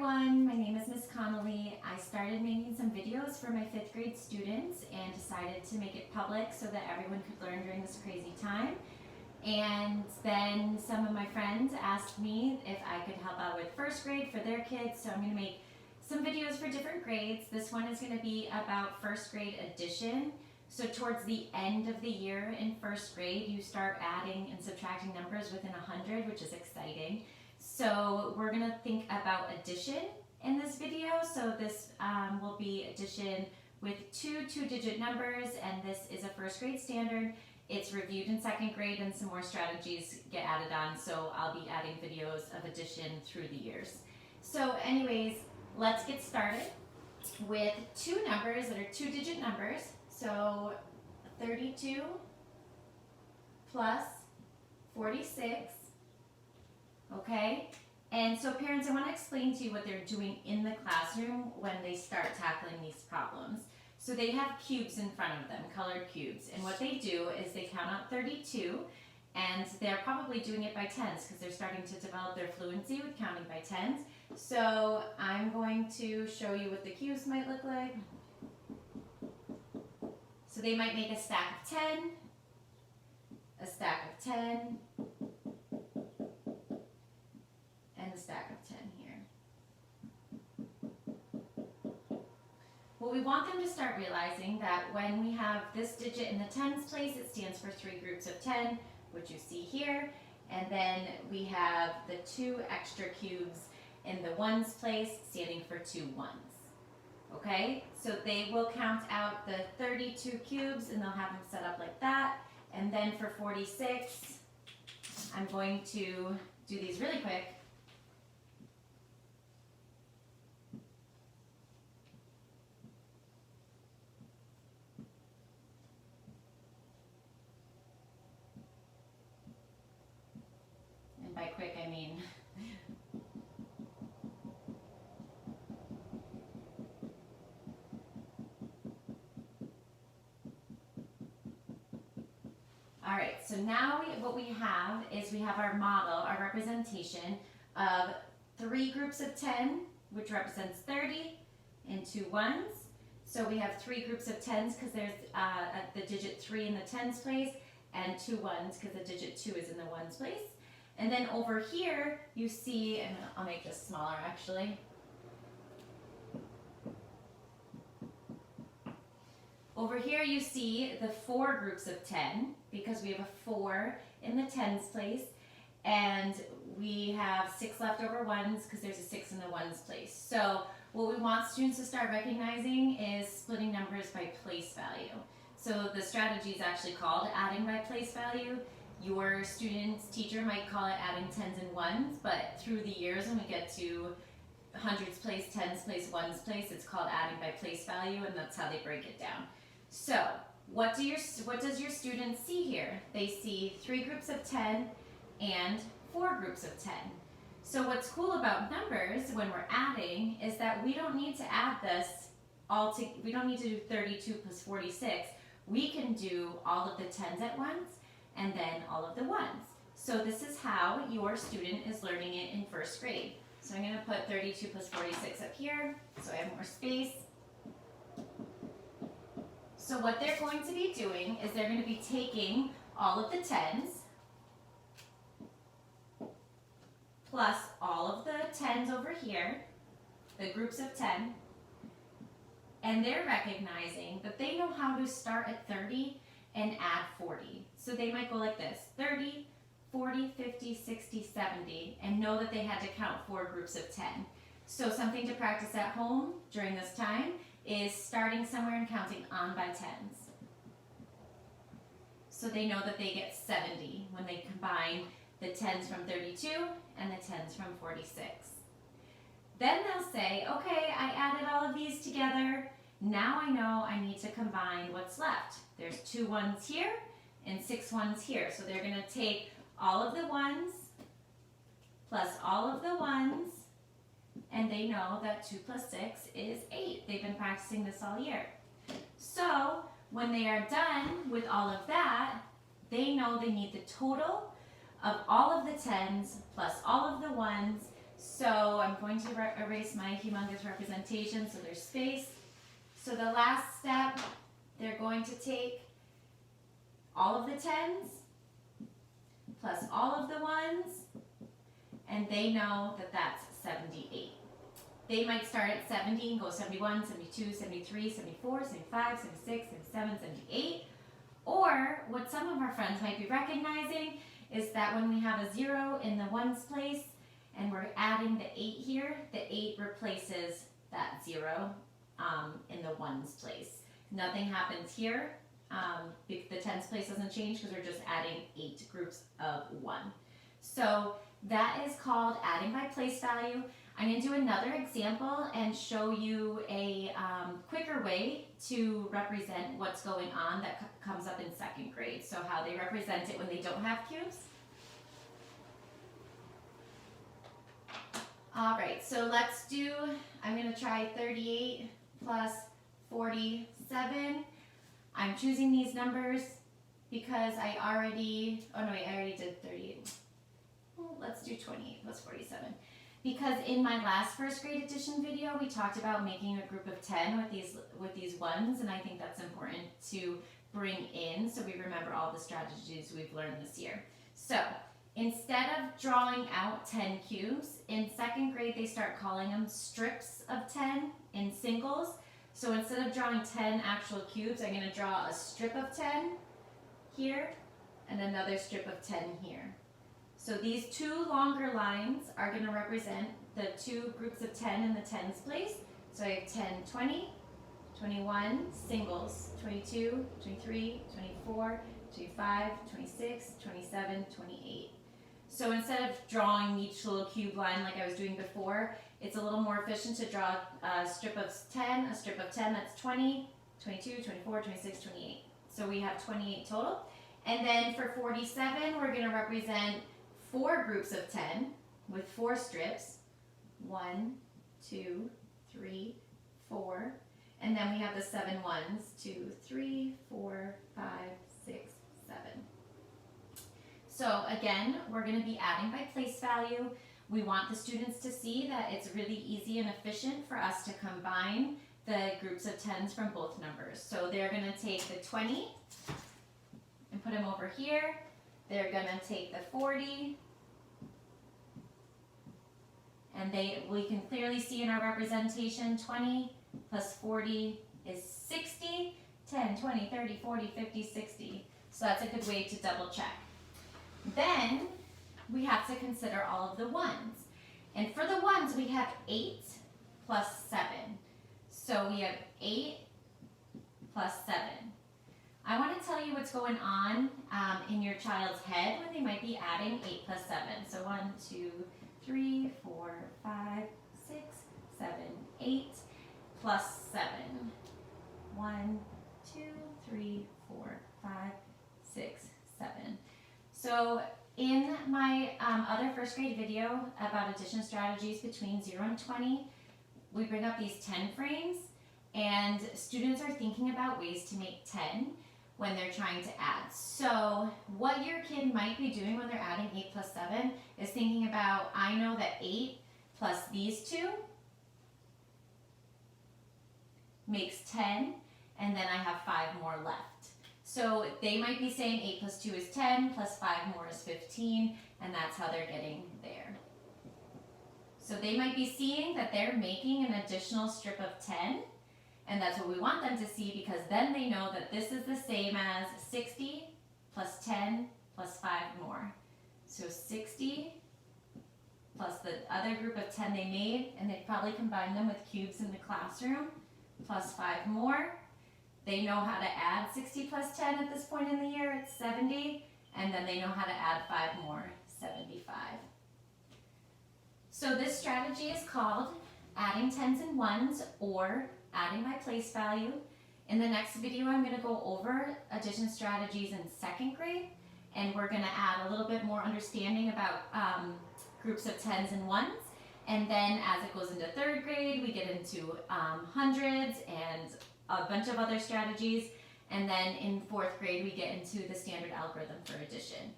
everyone, my name is Miss Connolly. I started making some videos for my 5th grade students and decided to make it public so that everyone could learn during this crazy time. And then some of my friends asked me if I could help out with 1st grade for their kids, so I'm going to make some videos for different grades. This one is going to be about 1st grade addition. So towards the end of the year in 1st grade, you start adding and subtracting numbers within 100, which is exciting. So we're going to think about addition in this video. So this will be addition with two two-digit numbers, and this is a 1st grade standard. It's reviewed in 2nd grade and some more strategies get added on, so I'll be adding videos of addition through the years. So anyways, let's get started with two numbers that are two-digit numbers. So 32 plus 46. Okay, and so parents, I want to explain to you what they're doing in the classroom when they start tackling these problems. So they have cubes in front of them, colored cubes, and what they do is they count out 32, and they're probably doing it by tens because they're starting to develop their fluency with counting by tens. So I'm going to show you what the cubes might look like. So they might make a stack of 10, a stack of 10, and a stack of 10 here. Well, we want them to start realizing that when we have this digit in the tens place, it stands for 3 groups of 10, which you see here, and then we have the 2 extra cubes in the ones place, standing for 2 ones. Okay, so they will count out the 32 cubes, and they'll have them set up like that, and then for 46, I'm going to do these really quick. By quick, I mean all right, so now what we have is we have our model, our representation of 3 groups of 10, which represents 30, and 2 ones. So we have 3 groups of 10s because there's the digit 3 in the tens place, and 2 ones because the digit 2 is in the ones place. And then over here, you see, and I'll make this smaller actually. Over here you see the 4 groups of 10 because we have a 4 in the tens place, and we have 6 leftover ones because there's a 6 in the ones place. So what we want students to start recognizing is splitting numbers by place value. So the strategy is actually called adding by place value. Your student's teacher might call it adding tens and ones, but through the years when we get to hundreds place, tens place, ones place, it's called adding by place value, and that's how they break it down. So what does your student see here? They see 3 groups of 10 and 4 groups of 10. So what's cool about numbers when we're adding is that we don't need to add this we don't need to do 32 plus 46. We can do all of the tens at once and then all of the ones. So this is how your student is learning it in 1st grade. So I'm going to put 32 plus 46 up here so I have more space. So what they're going to be doing is they're going to be taking all of the tens plus all of the tens over here, the groups of 10, and they're recognizing that they know how to start at 30 and add 40. So they might go like this, 30, 40, 50, 60, 70, and know that they had to count 4 groups of 10. So something to practice at home during this time is starting somewhere and counting on by tens. So they know that they get 70 when they combine the tens from 32 and the tens from 46. Then they'll say, okay, I added all of these together. Now I know I need to combine what's left. There's 2 ones here and 6 ones here. So they're going to take all of the ones plus all of the ones, and they know that 2 plus 6 is 8. They've been practicing this all year. So when they are done with all of that, they know they need the total of all of the tens plus all of the ones. So I'm going to erase my humongous representation so there's space. So the last step, they're going to take all of the 10s plus all of the 1s, and they know that that's 78. They might start at 70 and go 71, 72, 73, 74, 75, 76, 77, 78. Or what some of our friends might be recognizing is that when we have a 0 in the 1s place and we're adding the 8 here, the 8 replaces that 0 in the 1s place. Nothing happens here. The 10s place doesn't change because we're just adding 8 groups of 1. So that is called adding by place value. I'm going to do another example and show you a quicker way to represent what's going on that comes up in 2nd grade. So how they represent it when they don't have cubes. Alright, so let's do, I'm going to try 38 plus 47. I'm choosing these numbers because I already did 38. Well, let's do 28 plus 47. Because in my last 1st grade addition video, we talked about making a group of 10 with these 1s, and I think that's important to bring in so we remember all the strategies we've learned this year. So instead of drawing out 10 cubes, in 2nd grade they start calling them strips of 10 in singles. So instead of drawing 10 actual cubes, I'm going to draw a strip of 10 here and another strip of 10 here. So these 2 longer lines are going to represent the 2 groups of 10 in the 10s place. So I have 10, 20, 21 singles, 22, 23, 24, 25, 26, 27, 28. So instead of drawing each little cube line like I was doing before, it's a little more efficient to draw a strip of 10, that's 20, 22, 24, 26, 28. So we have 28 total. And then for 47, we're going to represent 4 groups of 10 with 4 strips. 1, 2, 3, 4. And then we have the 7 1s. 2, 3, 4, 5, 6, 7. So again, we're going to be adding by place value. We want the students to see that it's really easy and efficient for us to combine the groups of 10s from both numbers. So they're going to take the 20 and put them over here. They're going to take the 40, and we can clearly see in our representation 20 plus 40 is 60, 10, 20, 30, 40, 50, 60. So that's a good way to double check. Then we have to consider all of the 1s. And for the 1s, we have 8 plus 7. So we have 8 plus 7. I want to tell you what's going on in your child's head when they might be adding 8 plus 7. So 1, 2, 3, 4, 5, 6, 7, 8 plus 7. 1, 2, 3, 4, 5, 6, 7. So in my other 1st grade video about addition strategies between 0 and 20, we bring up these 10 frames, and students are thinking about ways to make 10 when they're trying to add. So what your kid might be doing when they're adding 8 plus 7 is thinking about, I know that 8 plus these 2 makes 10, and then I have 5 more left. So they might be saying 8 plus 2 is 10, plus 5 more is 15, and that's how they're getting there. So they might be seeing that they're making an additional strip of 10, and that's what we want them to see, because then they know that this is the same as 60 plus 10 plus 5 more. So 60 plus the other group of 10 they made, and they'd probably combine them with cubes in the classroom, plus 5 more. They know how to add 60 plus 10 at this point in the year, it's 70, and then they know how to add 5 more, 75. So this strategy is called adding 10s and 1s, or adding by place value. In the next video, I'm going to go over addition strategies in 2nd grade, and we're going to add a little bit more understanding about groups of 10s and 1s. And then as it goes into 3rd grade, we get into hundreds and a bunch of other strategies. And then in 4th grade, we get into the standard algorithm for addition.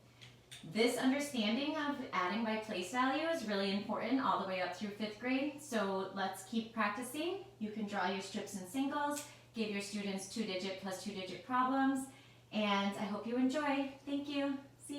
This understanding of adding by place value is really important all the way up through 5th grade. So let's keep practicing. You can draw your strips and singles, give your students 2-digit plus 2-digit problems, and I hope you enjoy. Thank you.